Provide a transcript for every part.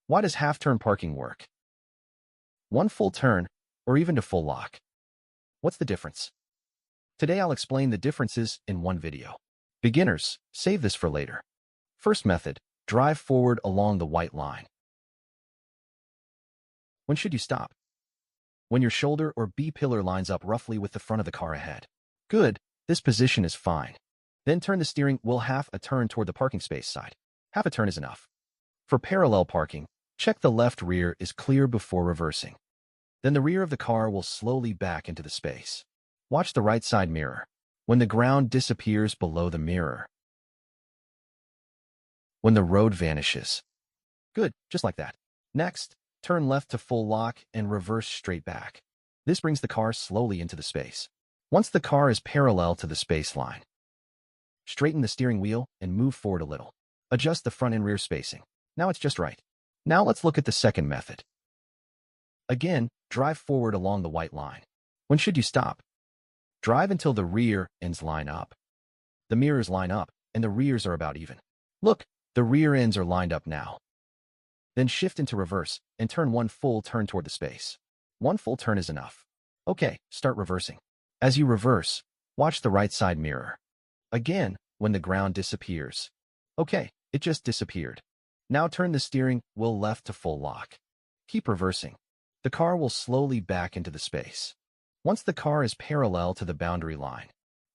Why does half-turn parking work? One full turn, or even to full lock. What's the difference? Today I'll explain the differences in one video. Beginners, save this for later. First method, drive forward along the white line. When should you stop? When your shoulder or B-pillar lines up roughly with the front of the car ahead. Good, this position is fine. Then turn the steering wheel half a turn toward the parking space side. Half a turn is enough. For parallel parking, check the left rear is clear before reversing. Then the rear of the car will slowly back into the space. Watch the right side mirror. When the ground disappears below the mirror. When the road vanishes. Good, just like that. Next, turn left to full lock and reverse straight back. This brings the car slowly into the space. Once the car is parallel to the space line, straighten the steering wheel and move forward a little. Adjust the front and rear spacing. Now it's just right. Now let's look at the second method. Again, drive forward along the white line. When should you stop? Drive until the rear ends line up. The mirrors line up, and the rears are about even. Look, the rear ends are lined up now. Then shift into reverse and turn one full turn toward the space. One full turn is enough. Okay, start reversing. As you reverse, watch the right side mirror. Again, when the ground disappears. Okay, it just disappeared. Now turn the steering wheel left to full lock. Keep reversing. The car will slowly back into the space. Once the car is parallel to the boundary line,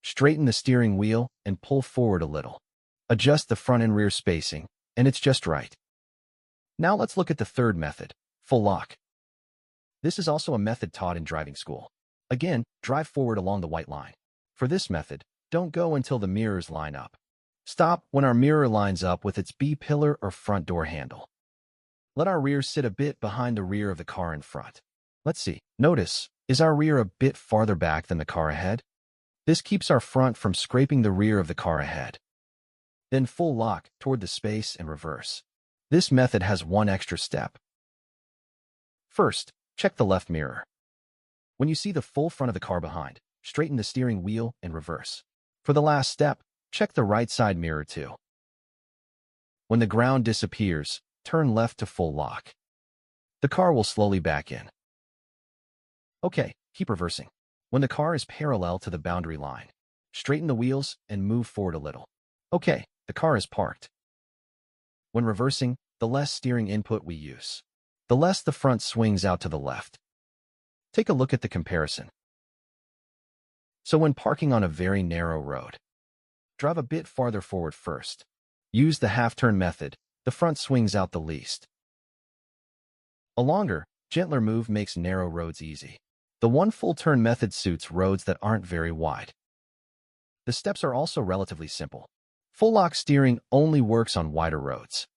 straighten the steering wheel and pull forward a little. Adjust the front and rear spacing, and it's just right. Now let's look at the third method, full lock. This is also a method taught in driving school. Again, drive forward along the white line. For this method, don't go until the mirrors line up. Stop when our mirror lines up with its B-pillar or front door handle. Let our rear sit a bit behind the rear of the car in front. Let's see. Notice, is our rear a bit farther back than the car ahead? This keeps our front from scraping the rear of the car ahead. Then full lock toward the space and reverse. This method has one extra step. First, check the left mirror. When you see the full front of the car behind, straighten the steering wheel and reverse. For the last step, check the right side mirror too. When the ground disappears, turn left to full lock. The car will slowly back in. Okay, keep reversing. When the car is parallel to the boundary line, straighten the wheels and move forward a little. Okay, the car is parked. When reversing, the less steering input we use, the less the front swings out to the left. Take a look at the comparison. So when parking on a very narrow road, drive a bit farther forward first. Use the half-turn method. The front swings out the least. A longer, gentler move makes narrow roads easy. The one full turn method suits roads that aren't very wide. The steps are also relatively simple. Full lock steering only works on wider roads.